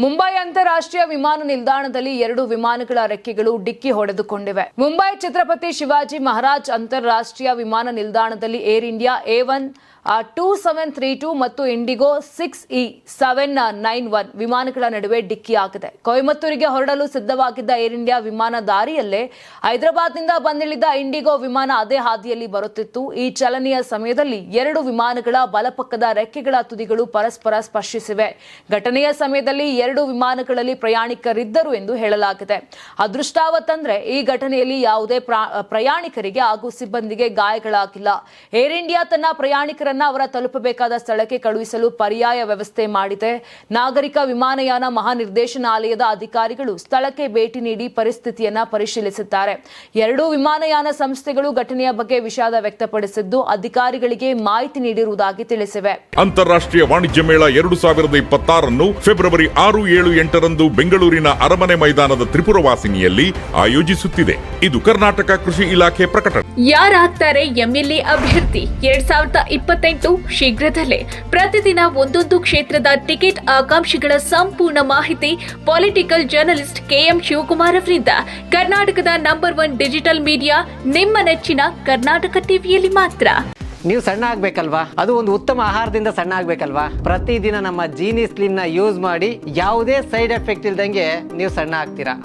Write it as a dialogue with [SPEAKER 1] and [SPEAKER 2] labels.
[SPEAKER 1] ಮುಂಬೈ ಅಂತಾರಾಷ್ಟ್ರೀಯ ವಿಮಾನ ನಿಲ್ದಾಣದಲ್ಲಿ 2 ವಿಮಾನಗಳ ರೆಕ್ಕೆಗಳು ಡಿಕ್ಕಿ ಹೊಡೆದುಕೊಂಡಿವೆ. ಮುಂಬೈ ಛತ್ರಪತಿ ಶಿವಾಜಿ ಮಹಾರಾಜ್ ಅಂತಾರಾಷ್ಟ್ರೀಯ ವಿಮಾನ ನಿಲ್ದಾಣದಲ್ಲಿ ಏರ್ ಇಂಡಿಯಾ A1 2732 ಮತ್ತು ಇಂಡಿಗೋ 6E791 ವಿಮಾನಗಳ ನಡುವೆ ಡಿಕ್ಕಿಯಾಗಿದೆ. ಕೊಯಮತ್ತೂರಿಗೆ ಹೊರಡಲು ಸಿದ್ಧವಾಗಿದ್ದ ಏರ್ ಇಂಡಿಯಾ ವಿಮಾನ ದಾರಿಯಲ್ಲೇ ಹೈದರಾಬಾದ್ನಿಂದ ಬಂದಿಳಿದ ಇಂಡಿಗೋ ವಿಮಾನ ಅದೇ ಹಾದಿಯಲ್ಲಿ ಬರುತ್ತಿತ್ತು. ಈ ಚಲನೆಯ ಸಮಯದಲ್ಲಿ 2 ವಿಮಾನಗಳ ಬಲಪಕ್ಕದ ರೆಕ್ಕೆಗಳ ತುದಿಗಳು ಪರಸ್ಪರ ಸ್ಪರ್ಶಿಸಿವೆ. ಘಟನೆಯ ಸಮಯದಲ್ಲಿ 2 ವಿಮಾನಗಳಲ್ಲಿ ಪ್ರಯಾಣಿಕರಿದ್ದರು ಎಂದು ಹೇಳಲಾಗಿದೆ. ಅದೃಷ್ಟವತ್ತಂದ್ರೆ ಈ ಘಟನೆಯಲ್ಲಿ ಯಾವುದೇ ಪ್ರಯಾಣಿಕರಿಗೆ ಹಾಗೂ ಸಿಬ್ಬಂದಿಗೆ ಗಾಯಗಳಾಗಿಲ್ಲ. ಏರ್ ಇಂಡಿಯಾ ತನ್ನ ಪ್ರಯಾಣಿಕರ ಅವರ ತಲುಪಬೇಕಾದ ಸ್ಥಳಕ್ಕೆ ಕಳುಹಿಸಲು ಪರ್ಯಾಯ ವ್ಯವಸ್ಥೆ ಮಾಡಿದೆ. ನಾಗರಿಕ ವಿಮಾನಯಾನ ಮಹಾನಿರ್ದೇಶನಾಲಯದ ಅಧಿಕಾರಿಗಳು ಸ್ಥಳಕ್ಕೆ ಭೇಟಿ ನೀಡಿ ಪರಿಸ್ಥಿತಿಯನ್ನ ಪರಿಶೀಲಿಸಿದ್ದಾರೆ. 2 ವಿಮಾನಯಾನ ಸಂಸ್ಥೆಗಳು ಘಟನೆಯ ಬಗ್ಗೆ ವಿಷಾದ ವ್ಯಕ್ತಪಡಿಸಿದ್ದು ಅಧಿಕಾರಿಗಳಿಗೆ ಮಾಹಿತಿ ನೀಡಿರುವುದಾಗಿ ತಿಳಿಸಿವೆ.
[SPEAKER 2] ಅಂತಾರಾಷ್ಟ್ರೀಯ ವಾಣಿಜ್ಯ ಮೇಳ 2026 ಫೆಬ್ರವರಿ 6, 7, 8ರಂದು ಬೆಂಗಳೂರಿನ ಅರಮನೆ ಮೈದಾನದ ತ್ರಿಪುರವಾಸಿನಿಯಲ್ಲಿ ಆಯೋಜಿಸುತ್ತಿದೆ. ಇದು ಕರ್ನಾಟಕ ಕೃಷಿ ಇಲಾಖೆ ಪ್ರಕಟಣೆ.
[SPEAKER 3] ಯಾರಾಗ್ತಾರೆ ಎಂಎಲ್ಎ ಅಭ್ಯರ್ಥಿ 2028 ಶೀಘ್ರದಲ್ಲೇ ಪ್ರತಿದಿನ ಒಂದೊಂದು ಕ್ಷೇತ್ರದ ಟಿಕೆಟ್ ಆಕಾಂಕ್ಷಿಗಳ ಸಂಪೂರ್ಣ ಮಾಹಿತಿ ಪೊಲಿಟಿಕಲ್ ಜರ್ನಲಿಸ್ಟ್ KM ಶಿವಕುಮಾರ್ ಅವರಿಂದ ಕರ್ನಾಟಕದ ನಂಬರ್ 1 ಡಿಜಿಟಲ್ ಮೀಡಿಯಾ ನಿಮ್ಮ ನೆಚ್ಚಿನ ಕರ್ನಾಟಕ ಟಿವಿಯಲ್ಲಿ ಮಾತ್ರ.
[SPEAKER 4] ನೀವು ಸಣ್ಣ ಆಗ್ಬೇಕಲ್ವಾ? ಅದು ಒಂದು ಉತ್ತಮ ಆಹಾರದಿಂದ ಸಣ್ಣ ಆಗ್ಬೇಕಲ್ವಾ? ಪ್ರತಿದಿನ ನಮ್ಮ ಜೀನಿ ಸ್ಲಿಮ್ ನ ಯೂಸ್ ಮಾಡಿ ಯಾವುದೇ ಸೈಡ್ ಎಫೆಕ್ಟ್ ಇಲ್ದಂಗೆ ನೀವು ಸಣ್ಣ ಆಗ್ತೀರಾ.